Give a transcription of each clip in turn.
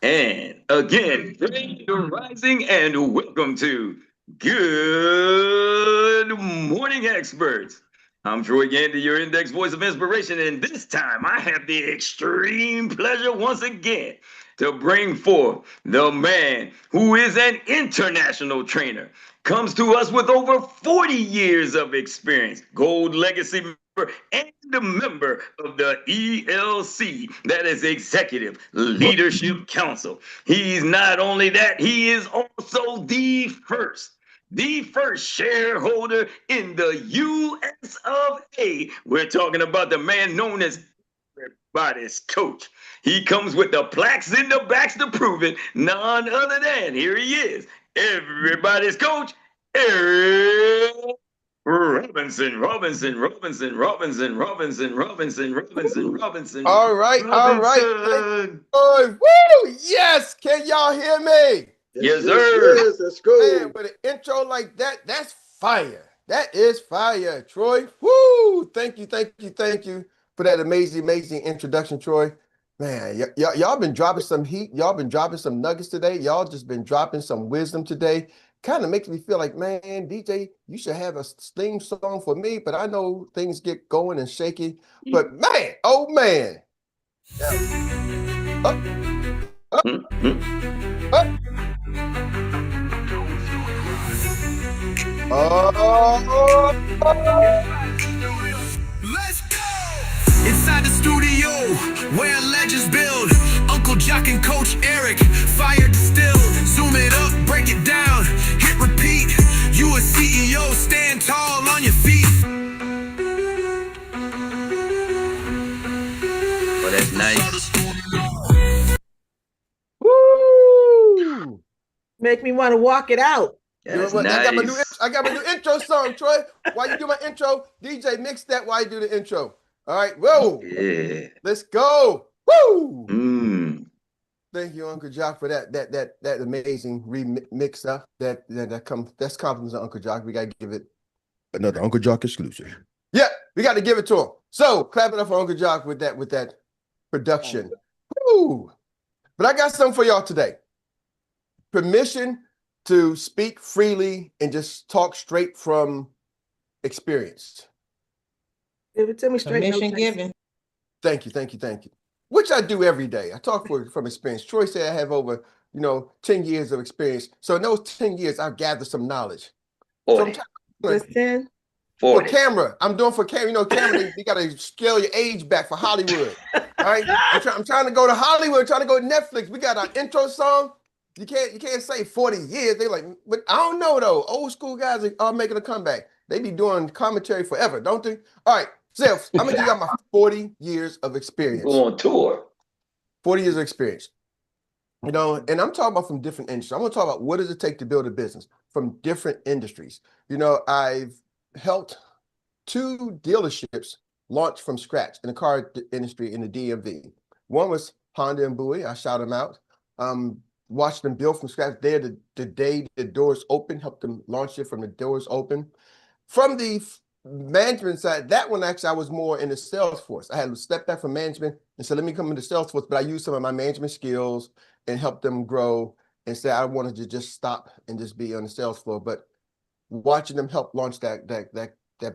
And again, Grand Rising and welcome to Good Morning Experts. I'm Troy Gandy, your index voice of inspiration, and this time I have the extreme pleasure once again to bring forth the man who is an international trainer, comes to us with over 40 years of experience, gold legacy member, and a member of the ELC, that is Executive Leadership Council. He's not only that, he is also the first shareholder in the US of A. We're talking about the man known as everybody's coach. He comes with the plaques in the backs to prove it. None other than, here he is, everybody's coach, Erik Robinson, Robinson, Robinson, Robinson, Robinson, Robinson, Robinson, Robinson, All right. Robinson. Woo! Yes. Can y'all hear me? Yes, sir. Yes, let's go. Man, with an intro like that, that's fire. That is fire, Troy. Woo! Thank you for that amazing introduction, Troy. Man, y'all been dropping some heat. Y'all been dropping some nuggets today. Y'all just been dropping some wisdom today. Kind of makes me feel like, man, DJ, you should have a theme song for me, but I know things get going and shaky. But man, oh man. Yeah. Up, up. Oh. Let's go! Inside the studio, where legends build. Uncle Jock and Coach Erik, fire distilled. Zoom it up, break it down, hit repeat. You a CEO, stand tall on your feet. Oh, that's nice. Woo! Make me want to walk it out. That's What? nice. I got my new intro song, Troy. While you do my intro, DJ, mix that while you do the intro. All right, whoa. Yeah. Let's go. Woo! Mm. Thank you, Uncle Jock, for that amazing remix up. That's compliments on Uncle Jock. We gotta give it another Uncle Jock exclusive. Yeah, we got to give it to him. So clap it up for Uncle Jock with that production. Woo! But I got something for y'all today. Permission to speak freely and just talk straight from experience. Give it to me straight. Permission given. Thank you. Which I do every day. I talk from experience. Troy said I have over, 10 years of experience. So in those 10 years, I've gathered some knowledge. 40. Just 10? For 40. camera. I'm doing for camera. Camera, you got to scale your age back for Hollywood. All right. I'm trying to go to Hollywood, trying to go to Netflix. We got our intro song. You can't say 40 years. They like, but I don't know though. Old school guys are making a comeback. They be doing commentary forever, don't they? All right, so I'm gonna give you my 40 years of experience. Go on tour. 40 years of experience. And I'm talking about from different industries. I'm gonna talk about what does it take to build a business from different industries. I've helped 2 dealerships launch from scratch in the car industry in the DMV. One was Honda and Bowie. I shout them out. Watched them build from scratch. There the day the doors open, helped them launch it from the doors open. From the management side, that one actually I was more in the sales force. I had to step back from management and said, let me come into sales force, but I used some of my management skills and help them grow and say I wanted to just stop and just be on the sales floor. But watching them help launch that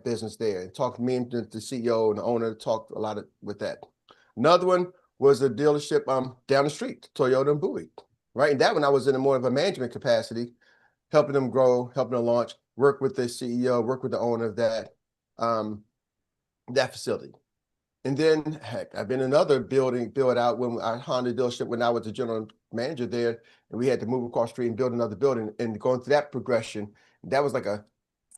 business there and talk to me and the CEO and the owner, talked a lot with that. Another one was a dealership down the street, Toyota and Bowie. Right. And that one I was in more of a management capacity, helping them grow, helping them launch, work with the CEO, work with the owner of that facility. And then heck, I've been in another build out when our Honda dealership when I was the general manager there, and we had to move across the street and build another building and going through that progression. That was like a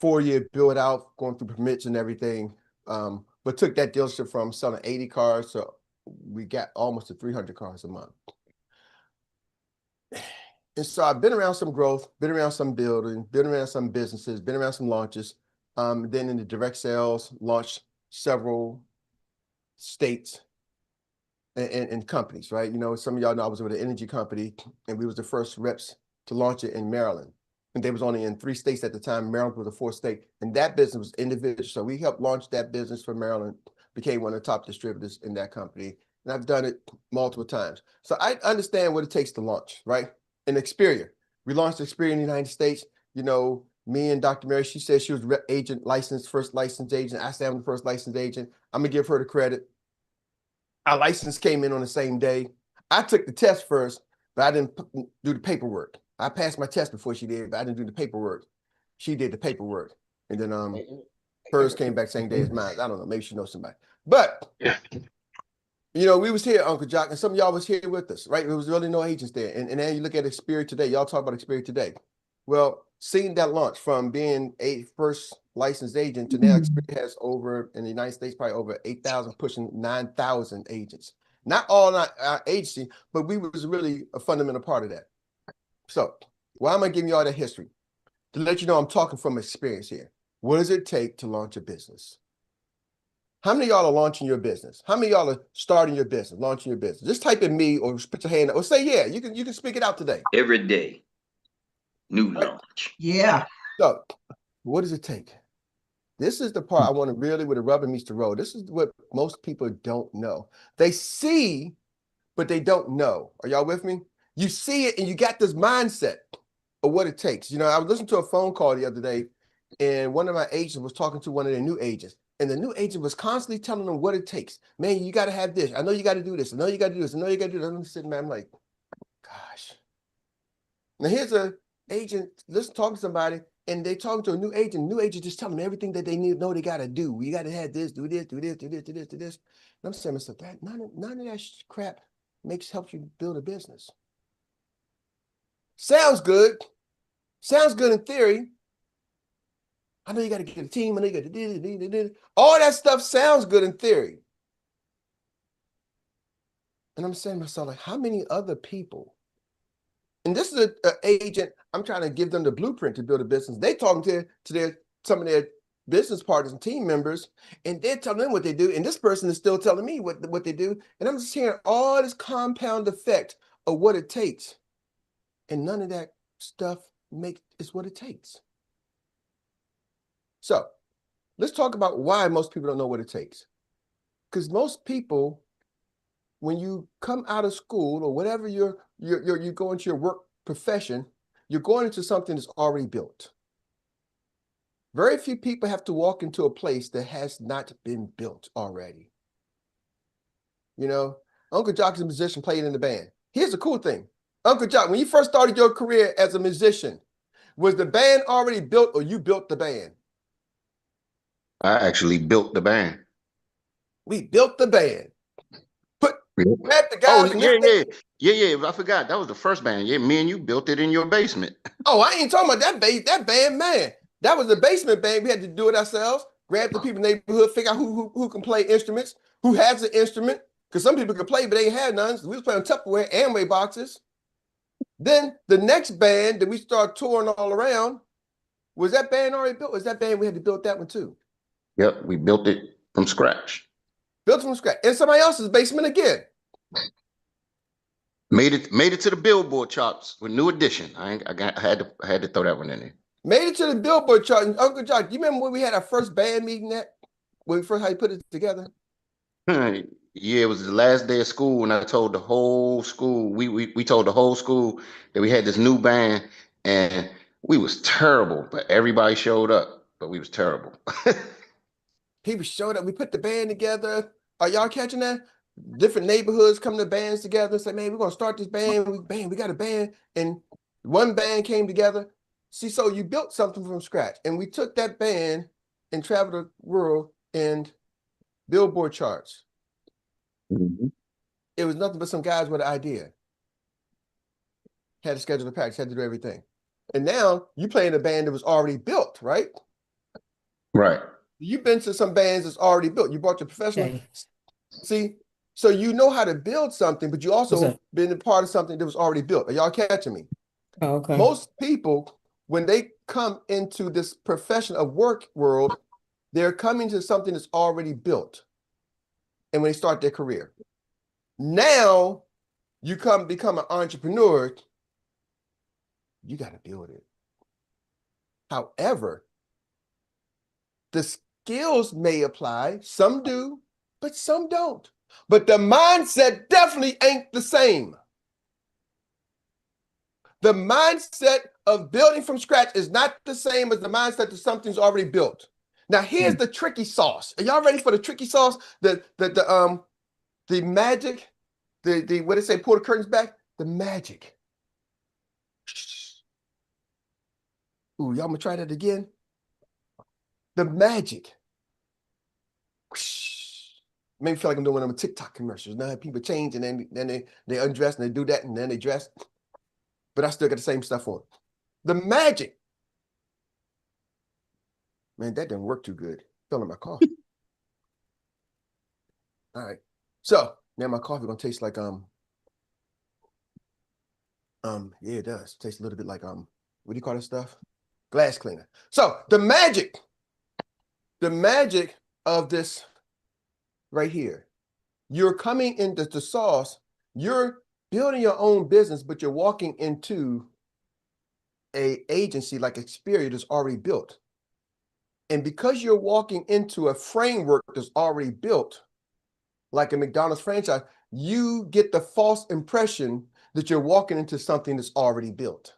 4-year build out, going through permits and everything. But took that dealership from selling 80 cars to we got almost to 300 cars a month. And so I've been around some growth, been around some building, been around some businesses, been around some launches. Then in the direct sales, launched several states and companies, right? Some of y'all know I was with an energy company and we was the first reps to launch it in Maryland. And they was only in 3 states at the time. Maryland was the 4th state. And that business was individual. So we helped launch that business for Maryland, became one of the top distributors in that company. and I've done it multiple times. So I understand what it takes to launch, right? And Xperia, we launched Xperia in the United States. You know, me and Dr. Mary, she said she was first licensed agent. I said I'm the first licensed agent. I'm gonna give her the credit. Our license came in on the same day. I took the test first, but I didn't do the paperwork. I passed my test before she did, but I didn't do the paperwork. She did the paperwork. And then hers came back same day as mine. I don't know, maybe she knows somebody. But you know, we was here, Uncle Jock, and some of y'all was here with us, right? There was really no agents there. And then you look at Xperia today. Y'all talk about Xperia today. Well, seeing that launch from being a first licensed agent to now Xperia has over, in the United States, probably over 8,000, pushing 9,000 agents. Not all our agency, but we was really a fundamental part of that. So why am I giving you all that history? To let you know I'm talking from experience here. What does it take to launch a business? How many of y'all are launching your business? How many of y'all are starting your business, launching your business? Just type in me or put your hand up or say, yeah, you can speak it out today. Every day, new launch. Yeah. So what does it take? This is the part I want to really, where the rubber meets the road. This is what most people don't know. They see, but they don't know. Are y'all with me? You see it and you got this mindset of what it takes. You know, I was listening to a phone call the other day, and one of my agents was talking to one of their new agents. And the new agent was constantly telling them what it takes. Man, you got to have this. I know you got to do this. I know you got to do this. I know you got to do this. I'm sitting there, I'm like, gosh. Now here's a agent, talking to somebody, and they talking to a new agent. New agent just telling them everything that they know they got to do. You got to have this, do this, do this, do this, do this, do this. And I'm saying to myself, none of that crap helps you build a business. Sounds good. Sounds good in theory. I know you got to get a team. I know you got to do this. All that stuff sounds good in theory. And I'm saying to myself, like, how many other people? And this is an agent, I'm trying to give them the blueprint to build a business. They talking to some of their business partners and team members, and they're telling them what they do. And this person is still telling me what they do. And I'm just hearing all this compound effect of what it takes. And none of that stuff is what it takes. So let's talk about why most people don't know what it takes. Because most people, when you come out of school or whatever you go into your work profession, you're going into something that's already built. Very few people have to walk into a place that has not been built already. You know, Uncle Jock is a musician, playing in the band. Here's the cool thing. Uncle Jock, when you first started your career as a musician, was the band already built or you built the band? I actually built the band. We built the band. Grab the guys. Oh, yeah. I forgot. That was the first band. Yeah, me and you built it in your basement. Oh, I ain't talking about that band, man. That was the basement band. We had to do it ourselves. Grab the people in the neighborhood, figure out who can play instruments, who has an instrument. Because some people could play, but they ain't had none. So we was playing Tupperware, Amway boxes. Then the next band that we started touring all around, was that band already built? Was that band we had to build that one too? Yep, we built it from scratch. Built from scratch. In somebody else's basement again. Made it to the Billboard charts with New Edition. I had to throw that one in there. Made it to the Billboard chart. And Uncle Jock, you remember when we had our first band meeting when we first had put it together? Yeah, it was the last day of school, and I told the whole school, we told the whole school that we had this new band, and we was terrible, but everybody showed up, but we was terrible. People showed up. We put the band together. Are y'all catching that? Different neighborhoods come to bands together and say, man, we're going to start this band. We got a band. And one band came together. See, so you built something from scratch. And we took that band and traveled the world and Billboard charts. Mm-hmm. It was nothing but some guys with an idea. Had to schedule the practice, had to do everything. And now you play in a band that was already built, right? Right. You've been to some bands that's already built. You brought your professional. Okay. See, so you know how to build something, but you also been a part of something that was already built. Are y'all catching me? Oh, okay. Most people, when they come into this profession of work world, they're coming to something that's already built. And when they start their career. Now you become an entrepreneur, you got to build it. However, the skills may apply. Some do, but some don't. but the mindset definitely ain't the same. The mindset of building from scratch is not the same as the mindset that something's already built. Now, here's the tricky sauce. Are y'all ready for the tricky sauce? The magic, what they say, pull the curtains back? The magic. Ooh, y'all gonna try that again? The magic. Made me feel like I'm doing one of them TikTok commercials. Now people change and then they undress and they do that and then they dress. But I still got the same stuff on. The magic. Man, that didn't work too good. Filling my coffee. All right. So now my coffee gonna taste like yeah, it does. Tastes a little bit like what do you call that stuff? Glass cleaner. So the magic of this right here. You're coming into the sauce. You're building your own business, but you're walking into a agency like Experian that's already built. And because you're walking into a framework that's already built, like a McDonald's franchise, you get the false impression that you're walking into something that's already built.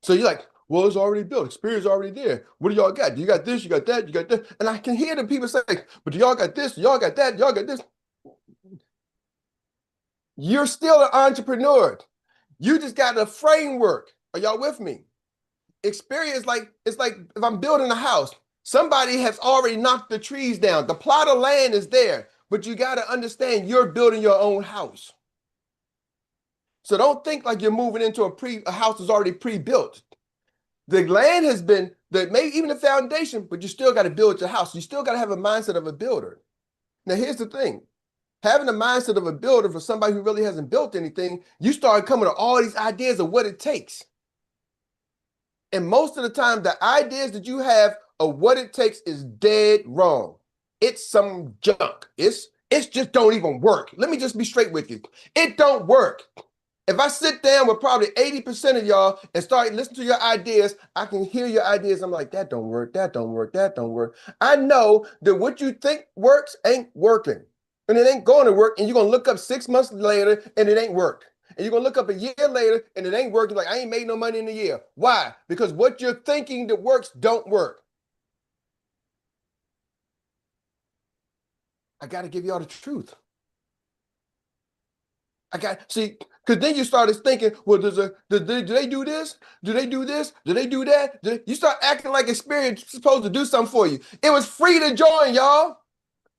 So you're like, well, it's already built. Experience is already there. What do y'all got? You got this, you got that, you got that. And I can hear the people say, but y'all got this, y'all got that, y'all got this. You're still an entrepreneur. You just got a framework. Are y'all with me? Experience, it's like if I'm building a house, somebody has already knocked the trees down. The plot of land is there, but you got to understand you're building your own house. So don't think like you're moving into a house that's already pre-built. The land has been, maybe even the foundation, but you still got to build your house. You still got to have a mindset of a builder. Now, here's the thing. Having the mindset of a builder for somebody who really hasn't built anything, you start coming to all these ideas of what it takes. And most of the time, the ideas that you have of what it takes is dead wrong. It's some junk. It's just don't even work. Let me just be straight with you. It don't work. If I sit down with probably 80% of y'all and start listening to your ideas, I can hear your ideas. I'm like, that don't work, that don't work, that don't work. I know that what you think works ain't working. And it ain't going to work. And you're going to look up 6 months later and it ain't worked. And you're going to look up a year later and it ain't working. Like, I ain't made no money in a year. Why? Because what you're thinking that works don't work. I got to give y'all the truth. See, because then you started thinking, well, do they do this? Do they do this? Do they do that? You start acting like Experience is supposed to do something for you. It was free to join, y'all.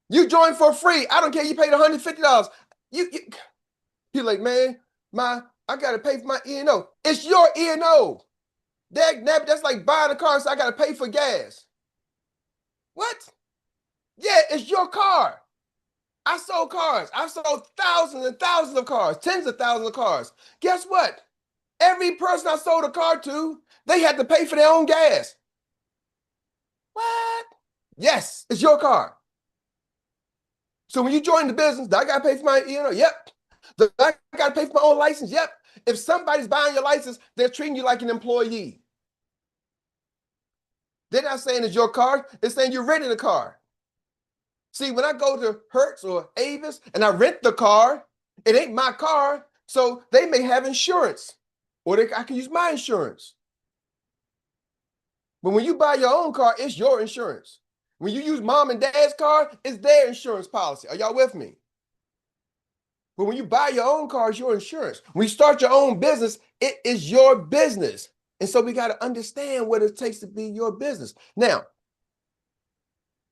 You joined for free. I don't care. You paid $150. You're like, man, I got to pay for my E&O. It's your E&O. That's like buying a car, so I got to pay for gas. What? Yeah, it's your car. I sold cars. I sold thousands and thousands of cars, tens of thousands of cars. Guess what? Every person I sold a car to, they had to pay for their own gas. What? Yes, it's your car. So when you join the business, I got to pay for my, yep. I got to pay for my own license, yep. If somebody's buying your license, they're treating you like an employee. They're not saying it's your car. It's saying you're renting a car. See, when I go to Hertz or Avis and I rent the car, it ain't my car, so they may have insurance, or I can use my insurance. But when you buy your own car, it's your insurance. When you use mom and dad's car, it's their insurance policy. Are y'all with me? But when you buy your own car, it's your insurance. When you start your own business, it is your business. And so we got to understand what it takes to be your business. Now,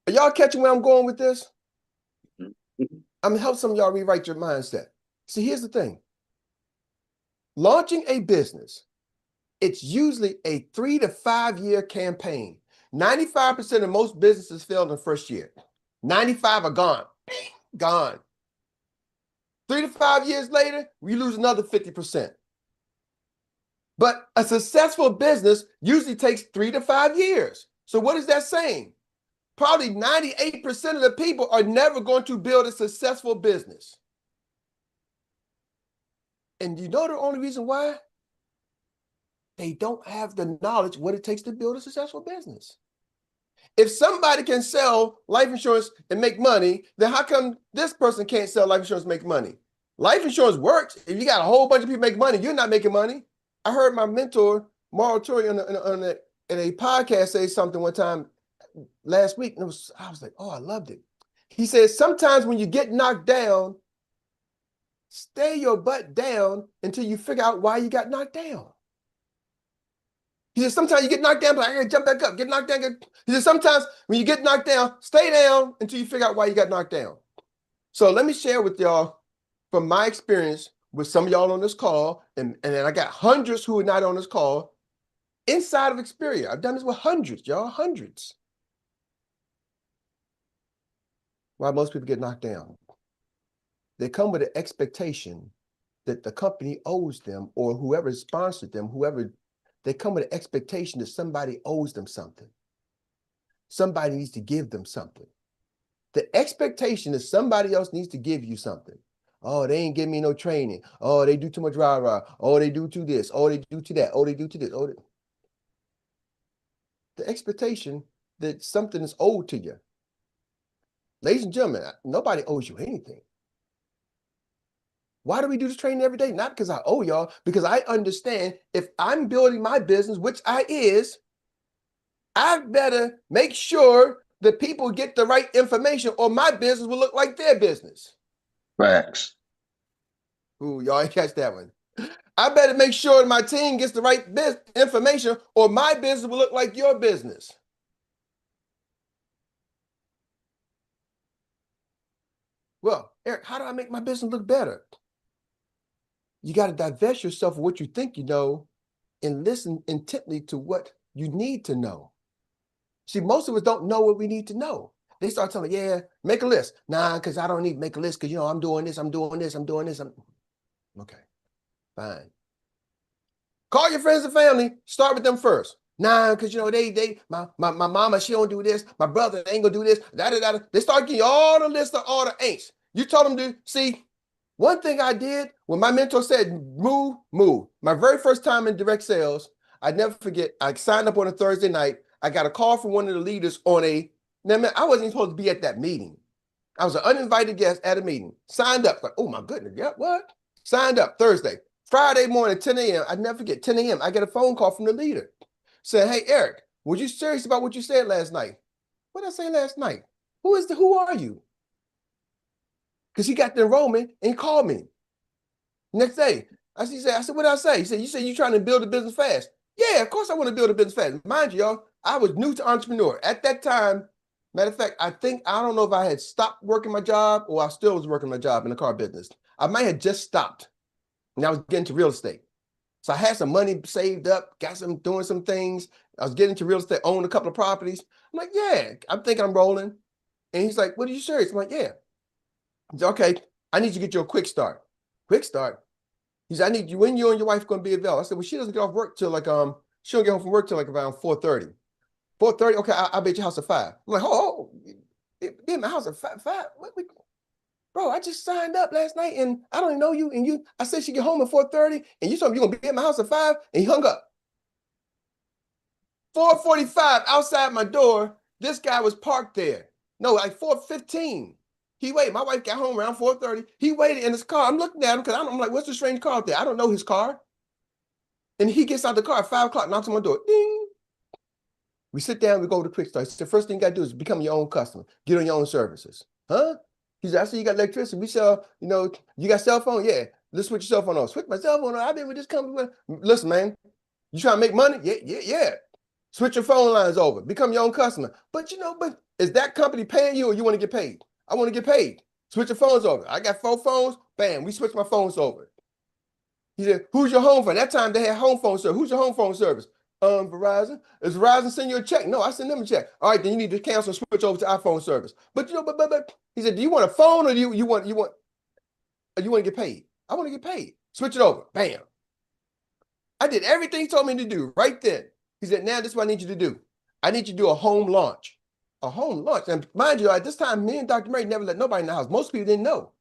are y'all catching where I'm going with this? I'm going to help some of y'all rewrite your mindset. See, here's the thing. Launching a business, it's usually a 3 to 5 year campaign. 95% of most businesses fail in the first year. 95 are gone. Gone. 3 to 5 years later, we lose another 50%. But a successful business usually takes 3 to 5 years. So what is that saying? Probably 98% of the people are never going to build a successful business. And you know the only reason why? They don't have the knowledge what it takes to build a successful business. If somebody can sell life insurance and make money, then how come this person can't sell life insurance and make money? Life insurance works. If you got a whole bunch of people make money, you're not making money. I heard my mentor, Mauro Tori, in a podcast say something one time last week, and I was like, oh, I loved it. He said, sometimes when you get knocked down, stay your butt down until you figure out why you got knocked down. He said, sometimes you get knocked down, but I gotta jump back up, get knocked down. He said, sometimes when you get knocked down, stay down until you figure out why you got knocked down. So let me share with y'all from my experience with some of y'all on this call, and then I got hundreds who are not on this call, inside of Experience. I've done this with hundreds, y'all, hundreds. Why most people get knocked down. They come with an expectation that the company owes them, or whoever sponsored them, they come with an expectation that somebody owes them something. Somebody needs to give them something. The expectation is somebody else needs to give you something. Oh, they ain't giving me no training. Oh, they do too much rah-rah. Oh, they do to this. Oh, they do to that. Oh, they do to this. Oh, the expectation that something is owed to you. Ladies and gentlemen, nobody owes you anything. Why do we do this training every day? Not because I owe y'all, because I understand if I'm building my business, which I better make sure that people get the right information or my business will look like their business. Facts. Ooh, y'all ain't catch that one. I better make sure my team gets the right information or my business will look like your business. Well, Eric, how do I make my business look better? You got to divest yourself of what you think you know and listen intently to what you need to know. See, most of us don't know what we need to know. They start telling me, yeah, make a list. Nah, because I don't need to make a list because, I'm doing this, I'm doing this, I'm doing this. Okay, fine. Call your friends and family. Start with them first. Nah, because, my mama, she don't do this. My brother ain't going to do this. Da-da-da-da. They start giving you all the list of all the ain'ts. You told them to, see, one thing I did when my mentor said, move. My very first time in direct sales, I'd never forget, I signed up on a Thursday night. I got a call from one of the leaders I wasn't even supposed to be at that meeting. I was an uninvited guest at a meeting. Signed up. Like, oh my goodness. Yeah, what? Signed up Thursday. Friday morning, 10 a.m. I'd never forget, 10 a.m. I get a phone call from the leader. Saying, hey, Eric, were you serious about what you said last night? What did I say last night? Who are you? Because he got the enrollment and he called me. Next day, I said, what did I say? He said, you said you're trying to build a business fast. Yeah, of course I want to build a business fast. Mind you, y'all, I was new to entrepreneur. At that time, matter of fact, I don't know if I had stopped working my job or I still was working my job in the car business. I might have just stopped. And I was getting to real estate. So I had some money saved up, doing some things. I was getting into real estate, owned a couple of properties. I'm like, yeah, I'm thinking I'm rolling. And he's like, what are you serious? I'm like, yeah. He said, okay, I need you to get you a quick start. Quick start? He said, I need you, when you and your wife going to be available? I said, well, she doesn't get off work till she don't get home from work till around 4:30. 4:30, okay, I'll be at your house at 5. I'm like, be at my house at 5? Bro, I just signed up last night and I don't even know you. And I said she get home at 4:30 and you told me you're going to be at my house at 5 and he hung up. 4:45 outside my door, this guy was parked there. No, like 4:15. He waited. My wife got home around 4:30. He waited in his car. I'm looking at him because I'm like, what's the strange car out there? I don't know his car. And he gets out the car at 5 o'clock, knocks on my door. Ding. We sit down, we go to Quick Start. He said, the first thing you got to do is become your own customer. Get on your own services. Huh? He said, I see you got electricity. We sell, you got cell phone? Yeah. Let's switch your cell phone on. Switch my cell phone on. I've been with this company. Listen, man, you trying to make money? Yeah. Switch your phone lines over. Become your own customer. But is that company paying you or you want to get paid? I want to get paid. Switch your phones over. I got 4 phones. Bam, we switch my phones over. He said, who's your home phone? That time they had home phone service. Who's your home phone service? Verizon. Does Verizon send you a check? No, I send them a check. All right, then you need to cancel and switch over to iPhone service. But he said, do you want a phone or do you want to get paid? I want to get paid. Switch it over. Bam. I did everything he told me to do right then. He said, now this is what I need you to do. I need you to do a home launch. A home launch. And mind you, at this time, me and Dr. Murray never let nobody in the house. Most people didn't know.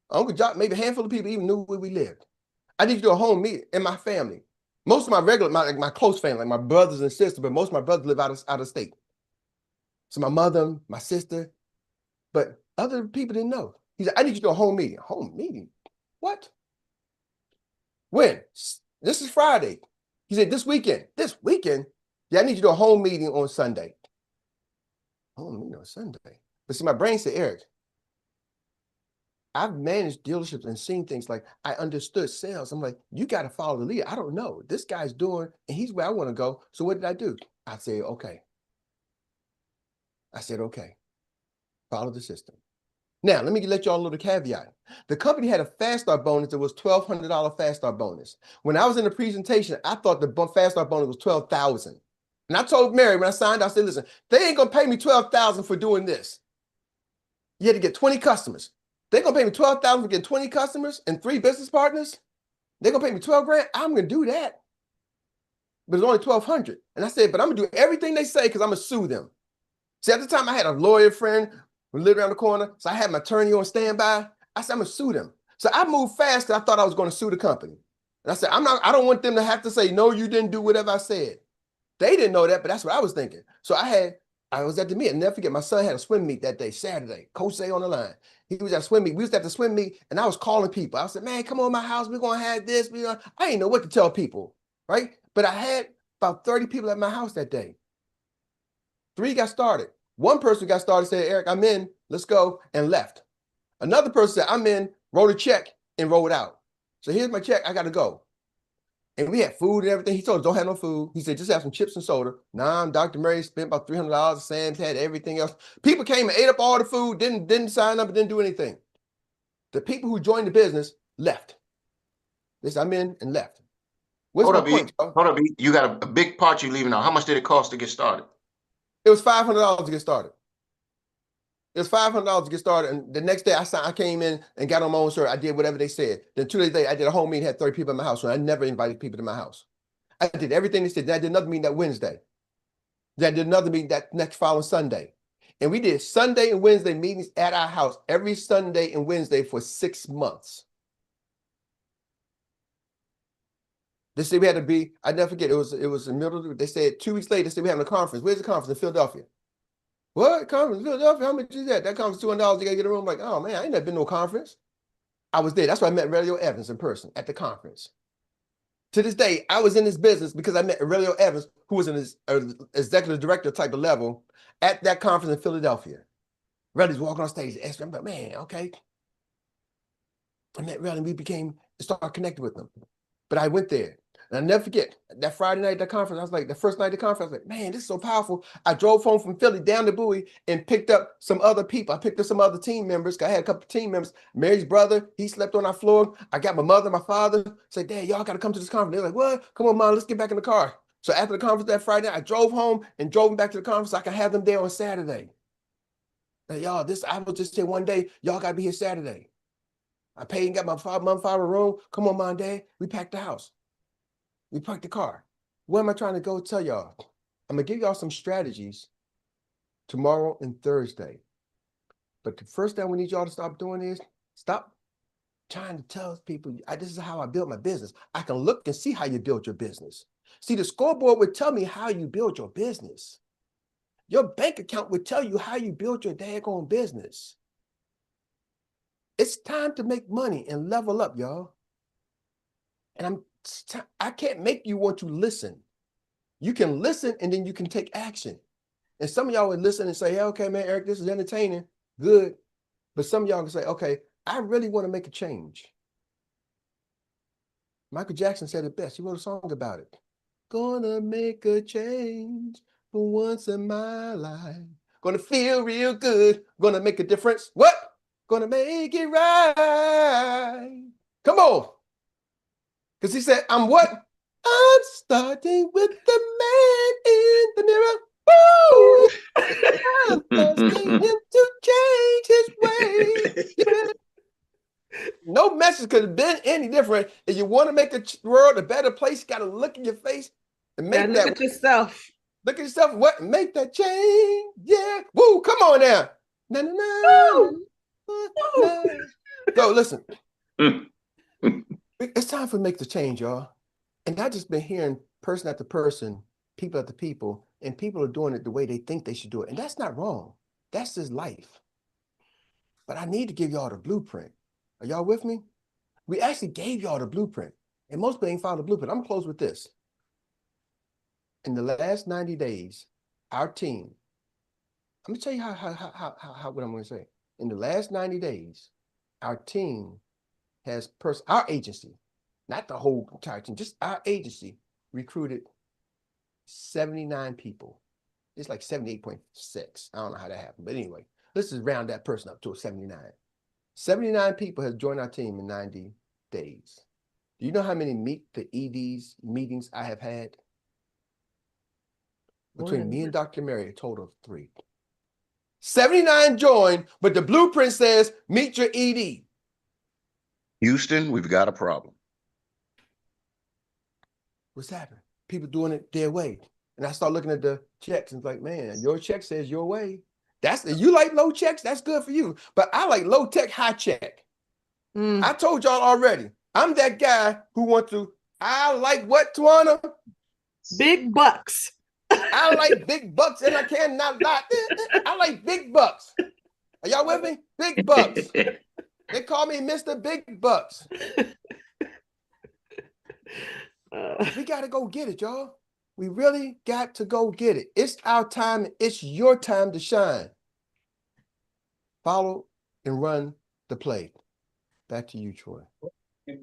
Uncle John, maybe a handful of people even knew where we lived. I need to do a home meeting in my family. Most of my close family, like my brothers and sisters, but most of my brothers live out of state. So my mother, my sister, but other people didn't know. He said, I need you to do a home meeting. Home meeting? What? When? This is Friday. He said, this weekend. This weekend? Yeah, I need you to do a home meeting on Sunday. Home meeting on Sunday. But see, my brain said, Erik, I've managed dealerships and seen things like I understood sales. I'm like, you got to follow the leader. I don't know. This guy's doing, and he's where I want to go. So what did I do? I said, okay. Follow the system. Now, let me let y'all a little caveat. The company had a fast start bonus that was $1,200 fast start bonus. When I was in the presentation, I thought the fast start bonus was $12,000. And I told Mary when I signed, I said, listen, they ain't going to pay me $12,000 for doing this. You had to get 20 customers. They're going to pay me $12,000 for getting 20 customers and 3 business partners. They're going to pay me 12 grand. I'm going to do that. But it's only 1,200. And I said, but I'm going to do everything they say because I'm going to sue them. See, at the time, I had a lawyer friend who lived around the corner. So I had my attorney on standby. I said, I'm going to sue them. So I moved fast because I thought I was going to sue the company. And I said, I don't want them to have to say, no, you didn't do whatever I said. They didn't know that, but that's what I was thinking. So I was at the meet. I'll never forget, my son had a swim meet that day, Saturday. Coach A on the line. He was at a swim meet. We was at the swim meet, and I was calling people. I said, man, come on my house. We're going to have this. I didn't know what to tell people, right? But I had about 30 people at my house that day. 3 got started. One person got started, said, Erik, I'm in, let's go, and left. Another person said, I'm in, wrote a check, and wrote it out. So here's my check, I got to go. And we had food and everything. He told us, don't have no food. He said, just have some chips and soda. Nah, Dr. Murray spent about $300. Sam's had everything else. People came and ate up all the food, didn't sign up, and didn't do anything. The people who joined the business left. They said, I'm in, and left. Hold up, E. You got a big part you're leaving out. How much did it cost to get started? It was $500 to get started. It was $500 to get started. And the next day I came in and got on my own shirt. I did whatever they said. Then 2 days later, I did a home meeting, had 30 people in my house. So I never invited people to my house. I did everything they said. Then I did another meeting that Wednesday. Then I did another meeting that next following Sunday. And we did Sunday and Wednesday meetings at our house every Sunday and Wednesday for 6 months. They said we had to be, I never forget, it was in the middle of, they said 2 weeks later, they said we're having a conference. Where's the conference? In Philadelphia. What? Conference in Philadelphia? How much is that? That conference $200, you gotta get a room. I'm like, oh man, I ain't never been to no conference. I was there. That's why I met Aurelio Evans in person at the conference. To this day, I was in this business because I met Aurelio Evans, who was an executive director type of level at that conference in Philadelphia. Aurelio's walking on stage. I'm like, man, okay. I met Aurelio and started connecting with them. But I went there. And I'll never forget that Friday night at the conference. I was like, the first night of the conference, I was like, man, this is so powerful. I drove home from Philly down to Bowie and picked up some other people. I picked up some other team members. I had a couple of team members. Mary's brother, he slept on our floor. I got my mother, my father, said, Dad, y'all got to come to this conference. They're like, what? Come on, Mom, let's get back in the car. So after the conference that Friday night, I drove home and drove them back to the conference so I could have them there on Saturday. Like, y'all, I will just say one day, y'all got to be here Saturday. I paid and got my mom, father room. Come on, Mom, Dad. We packed the house. We parked the car. Where am I trying to go tell y'all? I'm going to give y'all some strategies tomorrow and Thursday. But the first thing we need y'all to stop doing is stop trying to tell people, this is how I built my business. I can look and see how you built your business. See, the scoreboard would tell me how you build your business. Your bank account would tell you how you build your daggone business. It's time to make money and level up, y'all. And I can't make you want to listen. You can listen and then you can take action. And some of y'all would listen and say, hey, okay, man, Erik, this is entertaining. Good. But some of y'all can say, okay, I really want to make a change. Michael Jackson said it best. He wrote a song about it. Gonna make a change for once in my life. Gonna feel real good. Gonna make a difference. What? Gonna make it right. Come on. Because he said, I'm what? I'm starting with the man in the mirror. Woo! I'm asking him to change his ways. Yeah. No message could have been any different. If you want to make the world a better place, you got to look in your face and make that. Look at yourself. Look at yourself. What? Make that change. Yeah. Woo! Come on now. Na, na, na, na. Go, listen. It's time for make the change, y'all. And I just been hearing person after person people after people, and people are doing it the way they think they should do it. And that's not wrong. That's just life. But I need to give y'all the blueprint. Are y'all with me? We actually gave y'all the blueprint. And most people ain't followed the blueprint. I'm gonna close with this. In the last 90 days, our team, I'm gonna tell you how what I'm gonna say. In the last 90 days, our team has our agency, not the whole entire team, just our agency recruited 79 people. It's like 78.6. I don't know how that happened, but anyway, let's just round that person up to a 79. 79 people have joined our team in 90 days. Do you know how many meet the EDs meetings I have had? Between me and Dr. Mary, a total of 3. 79 joined, but the blueprint says meet your ED. Houston, we've got a problem. What's happening? People doing it their way. And I start looking at the checks and it's like, man, your check says your way. You like low checks, that's good for you. But I like low tech, high check. I told y'all already, I'm that guy who I like what, Tawana? Big bucks. I like big bucks and I cannot lie. I like big bucks. Are y'all with me? Big bucks. They call me Mr. Big Bucks. We got to go get it, y'all. We really got to go get it. It's our time. It's your time to shine. Follow and run the play. Back to you, Troy. Man.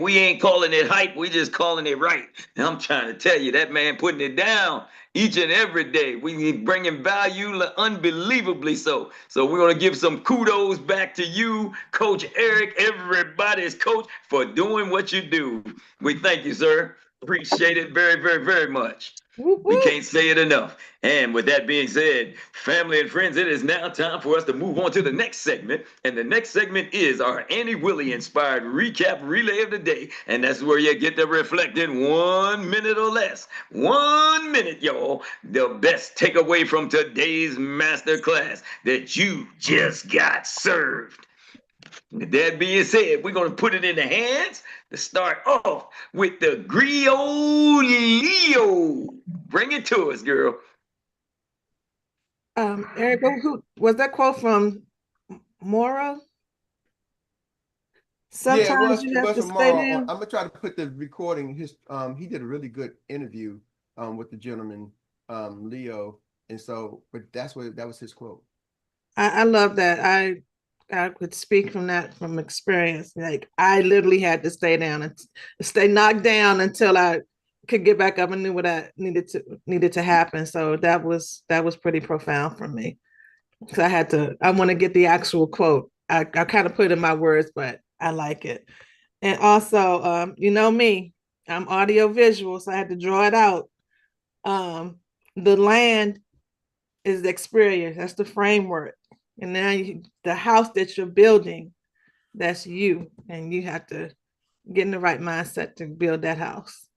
We ain't calling it hype. We just calling it right. And I'm trying to tell you, that man putting it down each and every day. We bringing value unbelievably so. So we're going to give some kudos back to you, Coach Erik, everybody's coach, for doing what you do. We thank you, sir. Appreciate it very, very, very much. We can't say it enough. And with that being said, family and friends, it is now time for us to move on to the next segment. And the next segment is our Annie Willie inspired recap relay of the day. And that's where you get to reflect in 1 minute or less. 1 minute, y'all. The best takeaway from today's masterclass that you just got served. With that being said, we're going to put it in the hands to start off with the Leo. Bring it to us, girl. Erik, who was that quote from Mora? Sometimes you have to stay there. I'm gonna try to put the recording. He did a really good interview with the gentleman, Leo, and so, but that was his quote. I love that. I could speak from experience. Like I literally had to stay down and stay knocked down until I could get back up and knew what I needed to happen. So that was pretty profound for me. Because I want to get the actual quote. I kind of put it in my words, but I like it. And also, you know me, I'm audio visual, so I had to draw it out. The land is the experience. That's the framework. And now the house that you're building, that's you. And you have to get in the right mindset to build that house.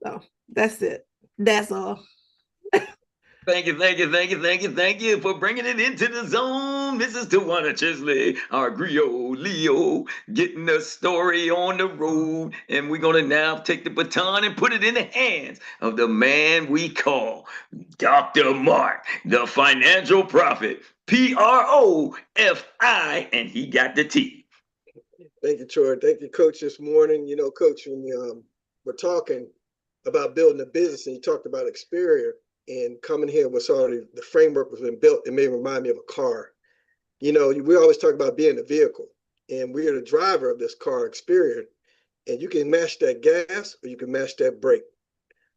So that's it. That's all. Thank you for bringing it into the zone. Mrs. Tawana Chesley, our griot Leo, getting the story on the road. And we're going to now take the baton and put it in the hands of the man we call Dr. Mark, the financial prophet, PROFI, and he got the T. Thank you, Troy. Thank you, Coach, this morning. You know, Coach, when we're talking about building a business and you talked about Experior, and coming here was already, the framework was been built. It may remind me of a car. You know, we always talk about being a vehicle, and we're the driver of this car, Experior, and you can mash that gas or you can mash that brake.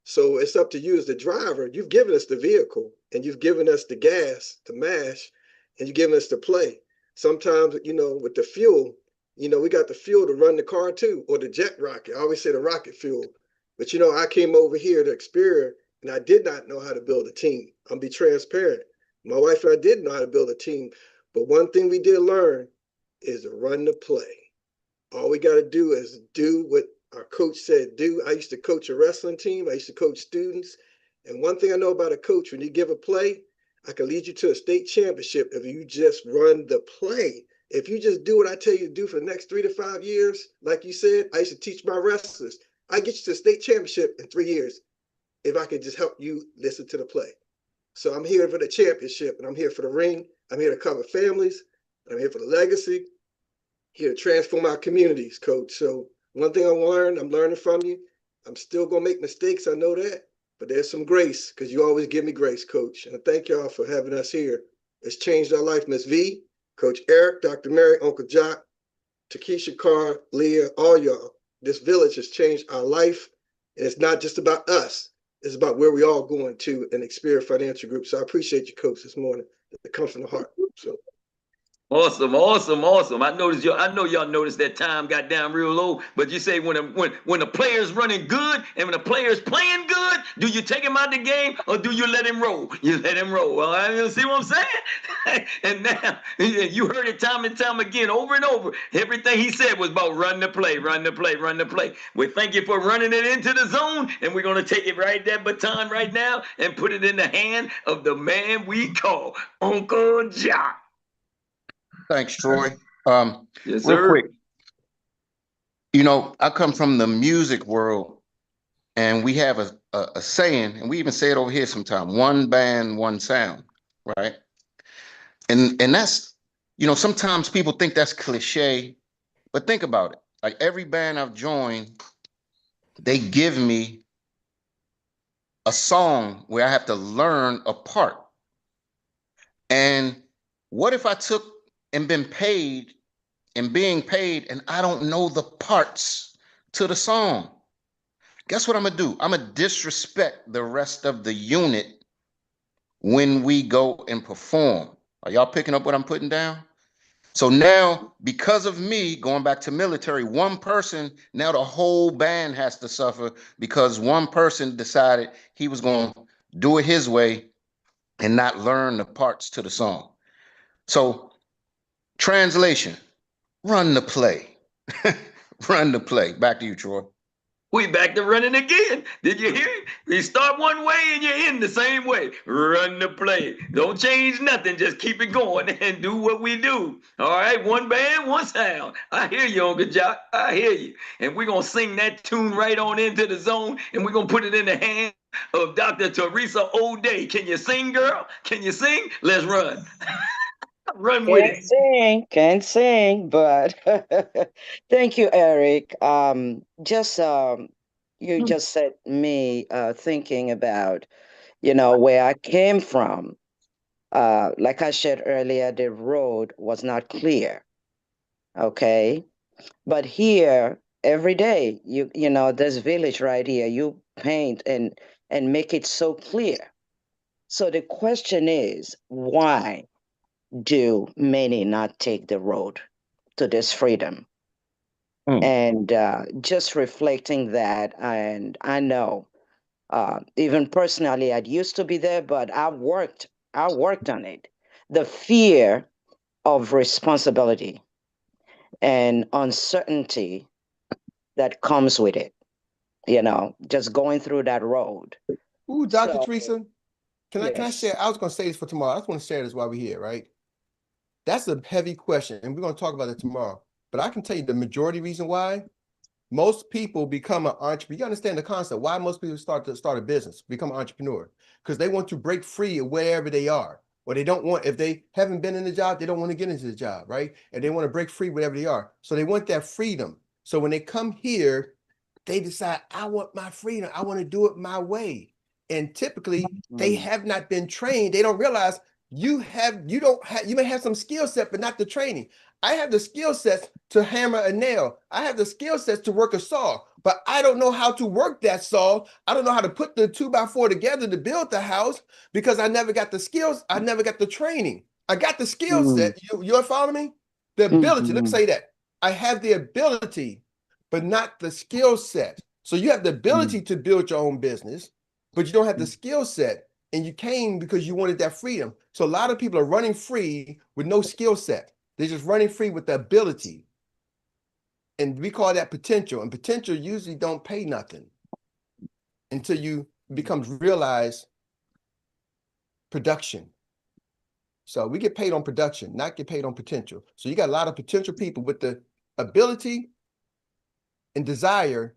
So it's up to you as the driver. You've given us the vehicle and you've given us the gas to mash, and you've given us the play. Sometimes, you know, with the fuel, you know, we got the fuel to run the car too, or the jet rocket. I always say the rocket fuel. But, you know, I came over here to Experior, and I did not know how to build a team. I'll be transparent. My wife and I did know how to build a team. But one thing we did learn is to run the play. All we got to do is do what our coach said do. I used to coach a wrestling team. I used to coach students. And one thing I know about a coach, when you give a play, I can lead you to a state championship if you just run the play. If you just do what I tell you to do for the next 3 to 5 years, like you said, I used to teach my wrestlers. I get you to the state championship in 3 years if I can just help you listen to the play. So I'm here for the championship, and I'm here for the ring. I'm here to cover families. I'm here for the legacy. Here to transform our communities, Coach. So one thing I learned, I'm learning from you. I'm still gonna make mistakes, I know that, but there's some grace because you always give me grace, Coach. And I thank y'all for having us here. It's changed our life, Miss V, Coach Erik, Dr. Mary, Uncle Jock, Takesha Carr, Leah, all y'all. This village has changed our life, and it's not just about us. It's about where we all going to an Experience Financial Group. So I appreciate you, Coach, this morning. It comes from the heart. So. Awesome, awesome, awesome. I know y'all noticed that time got down real low, but you say when the player's running good and when the player's playing good, do you take him out the game or do you let him roll? You let him roll. Well, I see what I'm saying? And now you heard it time and time again, over and over. Everything he said was about run the play, run the play, run the play. We thank you for running it into the zone, and we're gonna take it right, that baton right now, and put it in the hand of the man we call Uncle Jock. Thanks, Troy. Yes, Real sir. quick, you know, I come from the music world, and we have a saying, and we even say it over here sometimes: one band, one sound, right? And that's, you know, sometimes people think that's cliche, but think about it. Like every band I've joined, they give me a song where I have to learn a part. And what if I took and been paid and being paid and I don't know the parts to the song? Guess what I'm gonna do? I'm gonna disrespect the rest of the unit when we go and perform. Are y'all picking up what I'm putting down? So now, because of me going back to military, one person, now the whole band has to suffer because one person decided he was going to do it his way and not learn the parts to the song. So, translation, run the play. Run the play. Back to you, Troy. We back to running again. Did you hear it? You start one way and you end the same way. Run the play. Don't change nothing. Just keep it going and do what we do. All right, one band, one sound. I hear you, Uncle Jock. I hear you. And we're going to sing that tune right on into the zone, and we're going to put it in the hands of Dr. Teresa O'Day. Can you sing, girl? Can you sing? Let's run. Run with it. Can't sing, but thank you, Eric. You just set me thinking about, you know, where I came from. Like I said earlier, the road was not clear. Okay, but here every day, you know, this village right here, you paint and make it so clear. So the question is, why do many not take the road to this freedom? And just reflecting that, and I know, even personally, I used to be there, but I worked on it. The fear of responsibility and uncertainty that comes with it, you know, just going through that road. Ooh, Dr. So, Teresa, can I yes. share? I was going to say this for tomorrow. I just want to share this while we're here, right? That's a heavy question, and we're going to talk about it tomorrow. But I can tell you the majority reason why most people become an entrepreneur. You understand the concept. Why most people start a business, become an entrepreneur? Because they want to break free of wherever they are. Or they don't want, if they haven't been in the job, they don't want to get into the job, right? And they want to break free wherever they are. So they want that freedom. So when they come here, they decide, I want my freedom. I want to do it my way. And typically they have not been trained. They don't realize you may have some skill set, but not the training. I have the skill sets to hammer a nail. I have the skill sets to work a saw, but I don't know how to work that saw. I don't know how to put the 2x4 together to build the house because I never got the skills. I never got the training. I got the skill set. You're following me? The ability. Let me say that. I have the ability, but not the skill set. So you have the ability to build your own business, but you don't have the skill set. And you came because you wanted that freedom. So a lot of people are running free with no skill set. They're just running free with the ability. And we call that potential. And potential usually don't pay nothing until you becomes realized production. So we get paid on production, not get paid on potential. So you got a lot of potential people with the ability and desire,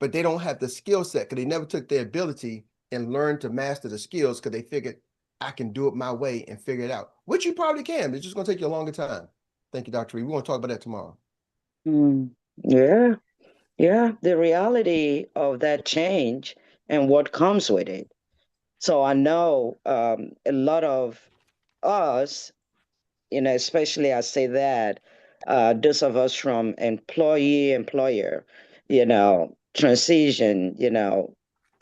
but they don't have the skill set because they never took their ability and learned to master the skills because they figured I can do it my way and figure it out, which you probably can. It's just going to take you a longer time. Thank you, Dr. Reed. We're going to talk about that tomorrow. Yeah. Yeah. The reality of that change and what comes with it. So I know a lot of us, especially I say that those of us from employer, transition,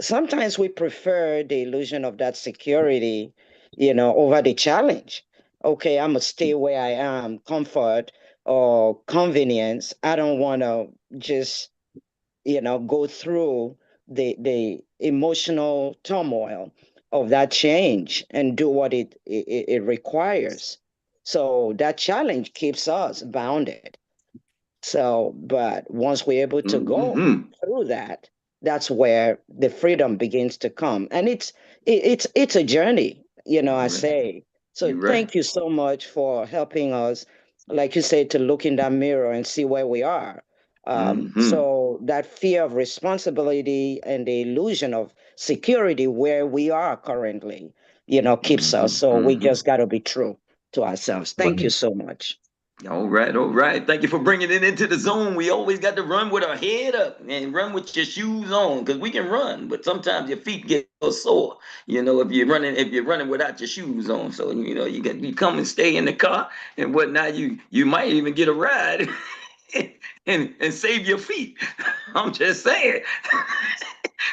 sometimes we prefer the illusion of that security, over the challenge. Okay, I'm gonna stay where I am, comfort or convenience. I don't want to just, go through the emotional turmoil of that change and do what it requires. So that challenge keeps us bounded. So, but once we're able to go through that, that's where the freedom begins to come. And it's a journey, I say. So You're right. thank you so much for helping us, like you said, to look in that mirror and see where we are. So that fear of responsibility and the illusion of security where we are currently, keeps us. So we just got to be true to ourselves. Thank you so much. All right, all right. Thank you for bringing it into the zone. We always got to run with our head up and run with your shoes on, because we can run, but sometimes your feet get sore. If you're running without your shoes on. So you come and stay in the car and whatnot. You might even get a ride and save your feet. I'm just saying.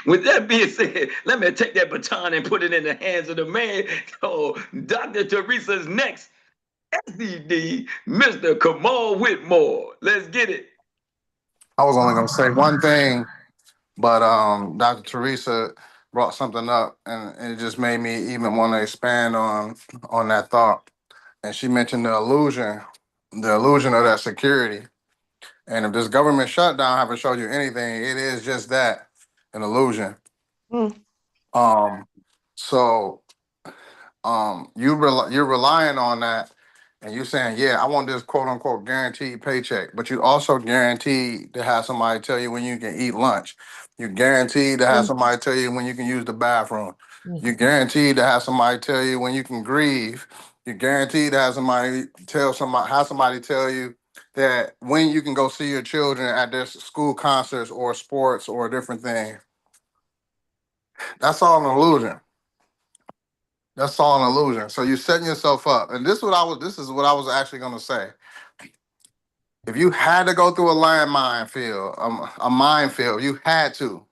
With that being said, let me take that baton and put it in the hands of the man. Oh, Dr. Teresa's next. SDD, Mr. Kamal Whitmore. Let's get it. I was only going to say one thing, but Dr. Teresa brought something up, and it just made me even want to expand on that thought. And she mentioned the illusion of that security. And if this government shutdown haven't showed you anything, it is just that, an illusion. So you're relying on that, and you're saying, yeah, I want this quote unquote guaranteed paycheck, but you also guaranteed to have somebody tell you when you can eat lunch. You're guaranteed to have somebody tell you when you can use the bathroom. You're guaranteed to have somebody tell you when you can grieve. You're guaranteed to have somebody tell you that when you can go see your children at their school concerts or sports or a different thing. That's all an illusion. That's all an illusion. So you're setting yourself up. And this is what I was actually going to say. If you had to go through a minefield, a minefield, you had to,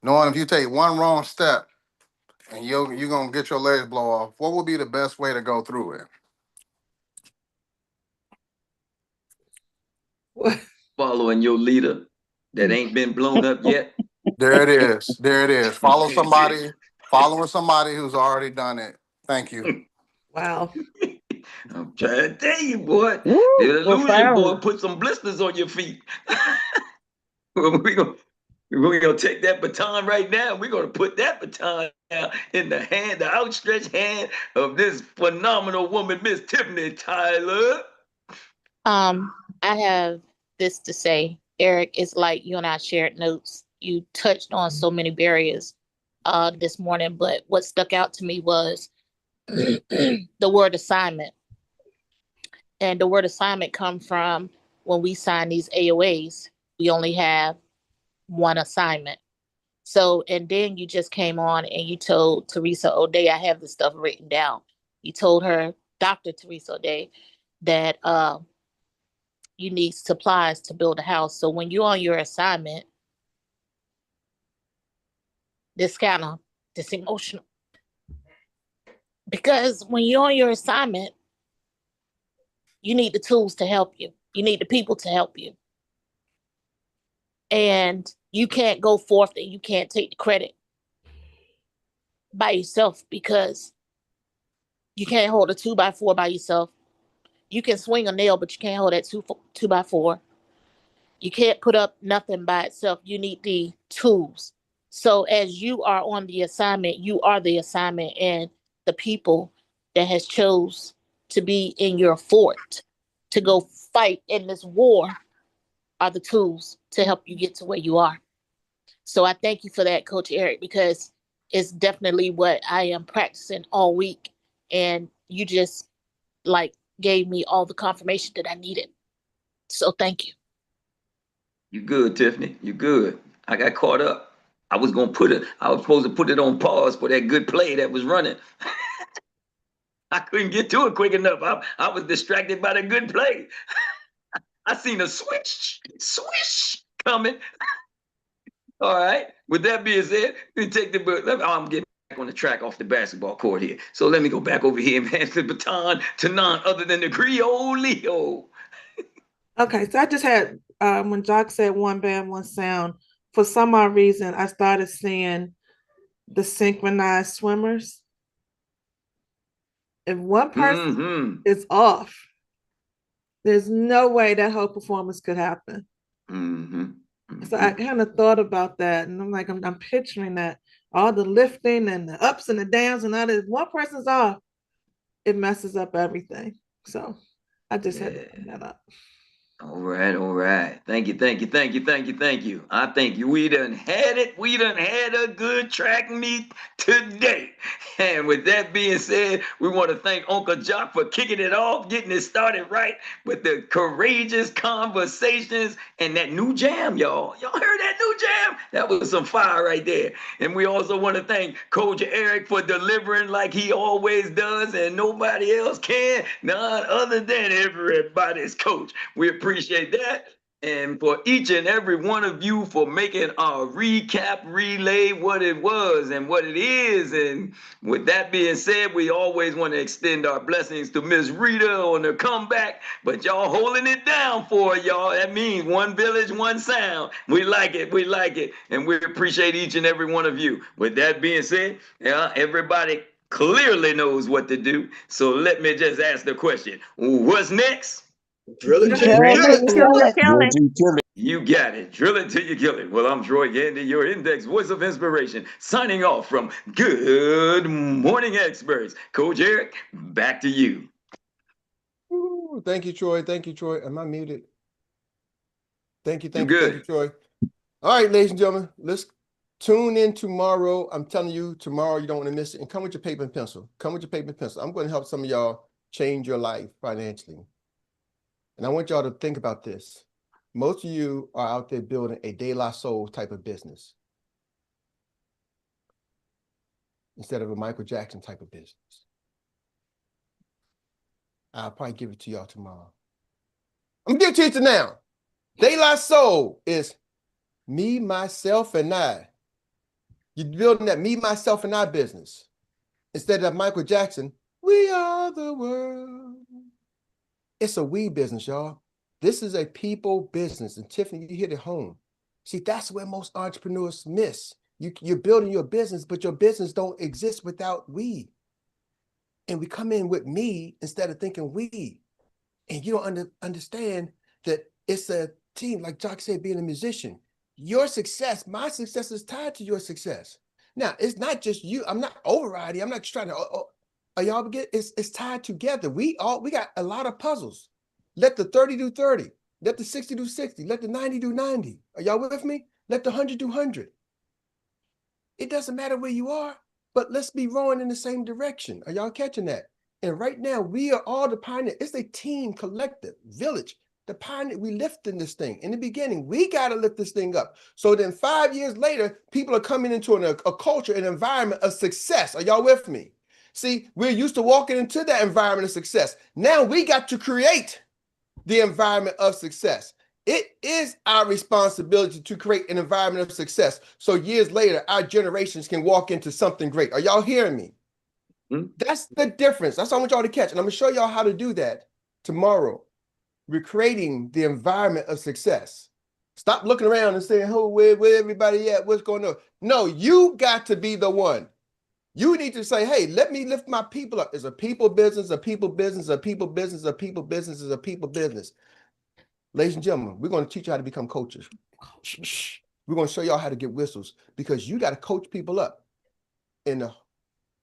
knowing if you take one wrong step and you're going to get your legs blow off, what would be the best way to go through it? Following your leader that ain't been blown up yet. There it is. There it is. Following somebody who's already done it. Thank you. Wow. I'm trying to tell you, boy. Woo, The illusion, profound. boy, put some blisters on your feet. We're gonna take that baton right now. We're gonna put that baton now in the outstretched hand of this phenomenal woman, Miss Tiffany Tyler. I have this to say, Eric. It's like you and I shared notes. You touched on so many barriers this morning, but what stuck out to me was the word assignment. And the word assignment come from when we sign these AOAs, we only have one assignment. So, and then you just came on and you told Teresa O'Day, I have this stuff written down. You told her, Dr. Teresa O'Day, that you need supplies to build a house. So when you're on your assignment, this emotional. Because when you're on your assignment, you need the tools to help you. You need the people to help you. And you can't go forth and you can't take the credit by yourself, because you can't hold a 2x4 by yourself. You can swing a nail, but you can't hold that 2x4. You can't put up nothing by itself. You need the tools. So as you are on the assignment, you are the assignment, and the people that has chose to be in your fort, to go fight in this war, are the tools to help you get to where you are. So I thank you for that, Coach Erik, because it's definitely what I am practicing all week. And you just like gave me all the confirmation that I needed. So thank you. You good, Tiffany. You good. I got caught up. I was supposed to put it on pause for that good play that was running. I couldn't get to it quick enough. I was distracted by the good play. I seen a swish coming. All right. With that being said, we take I'm getting back on the track off the basketball court here. So let me go back over here and pass the baton to none other than the Creole Leo. Okay, so I just had when Jock said one band, one sound, for some odd reason, I started seeing the synchronized swimmers. If one person is off, there's no way that whole performance could happen. So I kind of thought about that, and I'm like, I'm picturing that all the lifting and the ups and the downs and all this. One person's off, it messes up everything. So I just had to bring that up. All right. Thank you. I think we done had it. We done had a good track meet today. And with that being said, we want to thank Uncle Jock for kicking it off, getting it started right with the courageous conversations and that new jam, y'all. Y'all heard that new jam? That was some fire right there. And we also want to thank Coach Erik for delivering like he always does, and nobody else can, none other than everybody's coach. We appreciate that. And for each and every one of you for making our recap relay what it was and what it is. And with that being said, we always want to extend our blessings to Miss Rita on the comeback, but y'all holding it down for y'all. That means one village, one sound. We like it. And we appreciate each and every one of you. With that being said, everybody clearly knows what to do. So let me just ask the question. What's next? Drill it till you kill it. You got it. Drill it till you kill it. Well, I'm Troy Gandy, your index voice of inspiration, signing off from Good Morning Experts. Coach Erik, back to you. Ooh, thank you, Troy. Am I muted? Thank you, Troy. All right, ladies and gentlemen, let's tune in tomorrow. I'm telling you, tomorrow you don't want to miss it. And come with your paper and pencil. I'm going to help some of y'all change your life financially. And I want y'all to think about this. Most of you are out there building a De La Soul type of business instead of a Michael Jackson type of business. I'll probably give it to y'all tomorrow. I'm going to give it to you now. De La Soul is me, myself, and I. You're building that me, myself, and I business. Instead of Michael Jackson, we are the world. It's a we business, y'all. This is a people business. And Tiffany, you hit it home. See, that's where most entrepreneurs miss. You're building your business, but your business don't exist without we. And we come in with me instead of thinking we. And you don't understand that it's a team, like Jock said, being a musician. Your success, my success is tied to your success. Now, it's not just you. I'm not overriding. I'm not just trying to, y'all get it's tied together. We got a lot of puzzles. Let the 30 do 30. Let the 60 do 60. Let the 90 do 90. Are y'all with me? Let the 100 do 100. It doesn't matter where you are, but let's be rowing in the same direction. Are y'all catching that? And right now, we are all the pioneer. It's a team, collective, village. The pioneer, we lifting this thing. In the beginning, we got to lift this thing up. So then 5 years later, people are coming into a culture, an environment of success. Are y'all with me? See, we're used to walking into that environment of success. Now we got to create the environment of success. It is our responsibility to create an environment of success. So years later, our generations can walk into something great. Are y'all hearing me? That's the difference. That's what I want y'all to catch. And I'm going to show y'all how to do that tomorrow. We're creating the environment of success. Stop looking around and saying, oh, where everybody at? What's going on? No, you got to be the one. You need to say, hey, let me lift my people up. It's a people business, a people business, a people business, a people business, is a people business. Ladies and gentlemen, we're going to teach you how to become coaches. We're going to show y'all how to get whistles because you got to coach people up. And the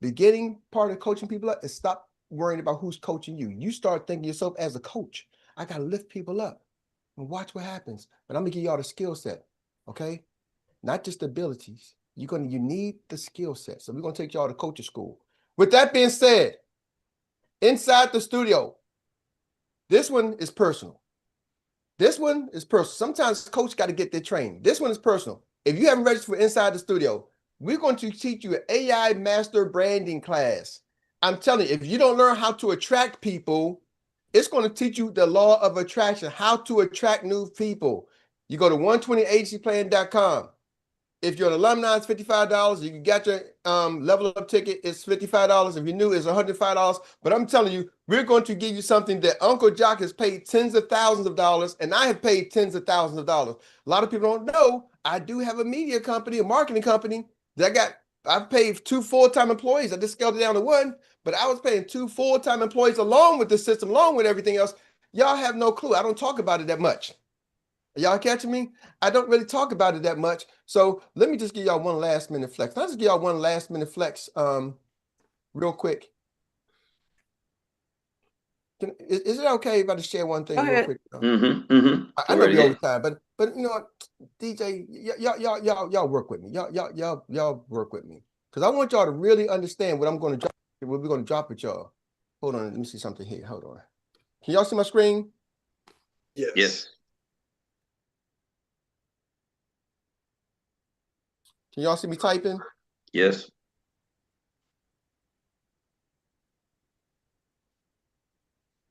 beginning part of coaching people up is stop worrying about who's coaching you. You start thinking yourself as a coach. I got to lift people up and watch what happens. But I'm going to give y'all the skill set, okay? Not just the abilities. You need the skill set. So we're going to take y'all to coaching school. With that being said, inside the studio, this one is personal. This one is personal. Sometimes coach got to get their training. This one is personal. If you haven't registered for Inside the Studio, we're going to teach you an AI master branding class. I'm telling you, if you don't learn how to attract people, it's going to teach you the law of attraction, how to attract new people. You go to 120agencyplan.com. If you're an alumni, it's $55. If you got your level up ticket, it's $55. If you're new, it's $105. But I'm telling you, we're going to give you something that Uncle Jock has paid tens of thousands of dollars, and I have paid tens of thousands of dollars. A lot of people don't know I do have a media company, a marketing company that I've paid 2 full-time employees. I just scaled it down to 1, but I was paying 2 full-time employees along with the system, along with everything else. Y'all have no clue. I don't talk about it that much. Y'all catching me? I don't really talk about it that much. So let me just give y'all one last minute flex. I'll just give y'all one last minute flex real quick. Is it okay if I just share one thing real quick? I know we over time, but you know what, DJ, y'all work with me. Y'all work with me. Because I want y'all to really understand what we're going to drop with y'all. Hold on, let me see something here. Hold on. Can y'all see my screen? Yes. Yes. Can y'all see me typing? Yes.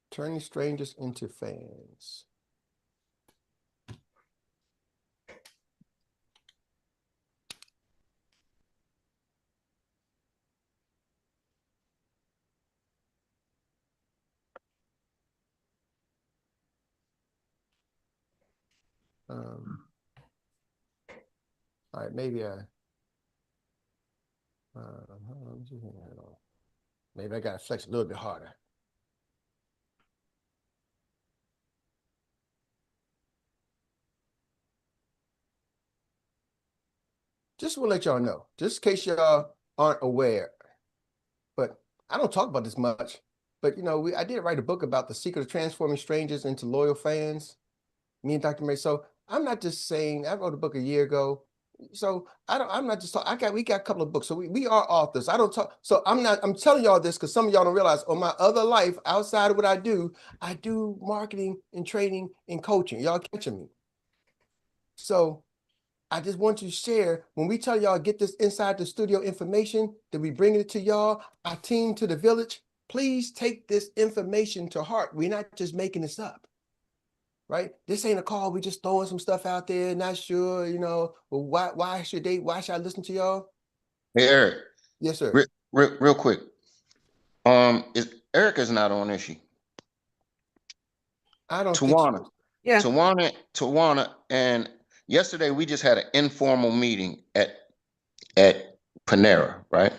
Turning strangers into fans. All right, maybe maybe I got to flex a little bit harder. Just want to let y'all know, just in case y'all aren't aware, but I don't talk about this much, but you know, I did write a book about the secret of transforming strangers into loyal fans, me and Dr. May. So I'm not just saying, I wrote a book a year ago. So I'm not just talking, we got a couple of books. So we are authors. I don't talk. So I'm telling y'all this because some of y'all don't realize on my other life, outside of what I do marketing and training and coaching. Y'all catching me? So I just want you to share, when we tell y'all get this inside the studio information, that we bring it to y'all, our team to the village, please take this information to heart. We're not just making this up. Right? This ain't a call. We just throwing some stuff out there. Not sure, you know, well, why should I listen to y'all? Hey, Eric. Yes, sir. Real quick. Erica's not on, is she? I don't Tawana. think so. Yeah. Tawana, and yesterday we just had an informal meeting at Panera, right?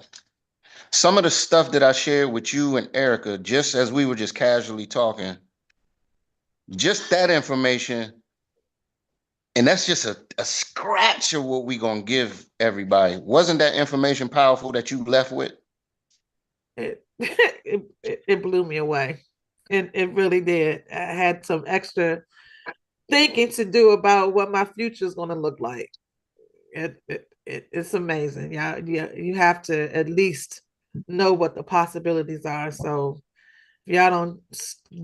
Some of the stuff that I shared with you and Erica, just as we were just casually talking, just that information, and that's just a scratch of what we're going to give everybody. Wasn't that information powerful that you left with? It blew me away. It really did. I had some extra thinking to do about what my future is going to look like. It's amazing. Yeah, you have to at least know what the possibilities are. So if y'all don't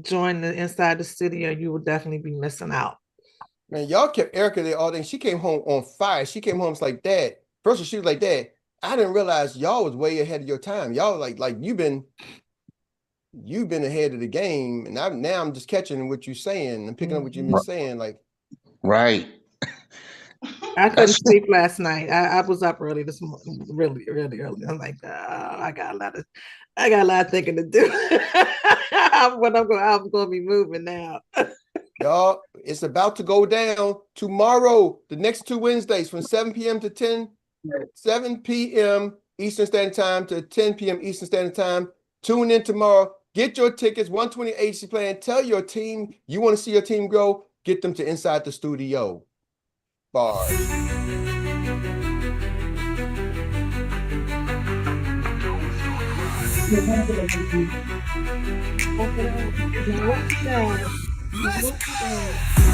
join the Inside the Studio, you will definitely be missing out. Man, y'all kept Erica there all day. She came home on fire. She came home, it's like, Dad. First of all, she was like, Dad, I didn't realize y'all was way ahead of your time. Y'all like you've been ahead of the game, and now I'm just catching what you're saying and picking up what you've been saying. Like, right. I couldn't sleep last night. I was up early this morning, really early. I'm like, I got a lot of thinking to do. I'm going to be moving now. Y'all, it's about to go down tomorrow, the next 2 Wednesdays from 7 p.m. to 7 p.m. Eastern Standard Time to 10 p.m. Eastern Standard Time. Tune in tomorrow. Get your tickets, 120 Agency Plan. Tell your team you want to see your team grow. Get them to Inside the Studio. Bars.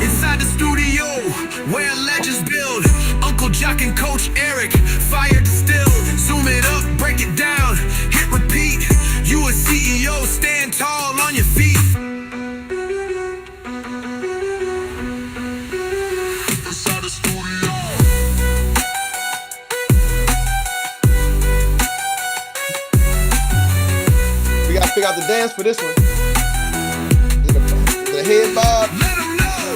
Inside the studio where legends build, Uncle Jock and Coach Erik, fire distilled. Zoom it up, break it down, hit repeat. You a CEO, stand tall on your feet. Inside the studio. We got to figure out the dance for this one. The head bob. Let 'em know.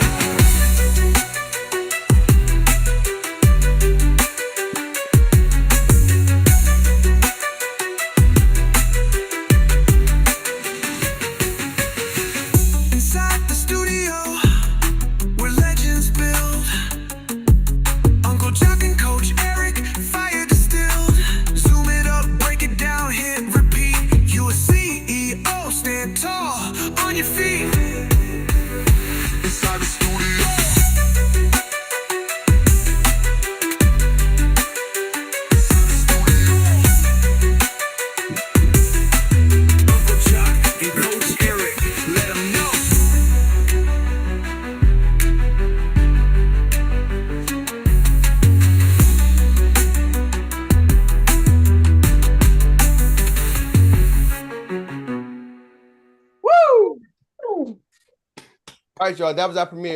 Inside the studio where legends build, Uncle Jock and Coach Erik, fire distilled. Zoom it up, break it down, hit repeat. You a CEO, stand tall on your feet. Inside the studio. Uncle Jock and Coach Erik, let 'em know. All right, y'all. That was our premiere.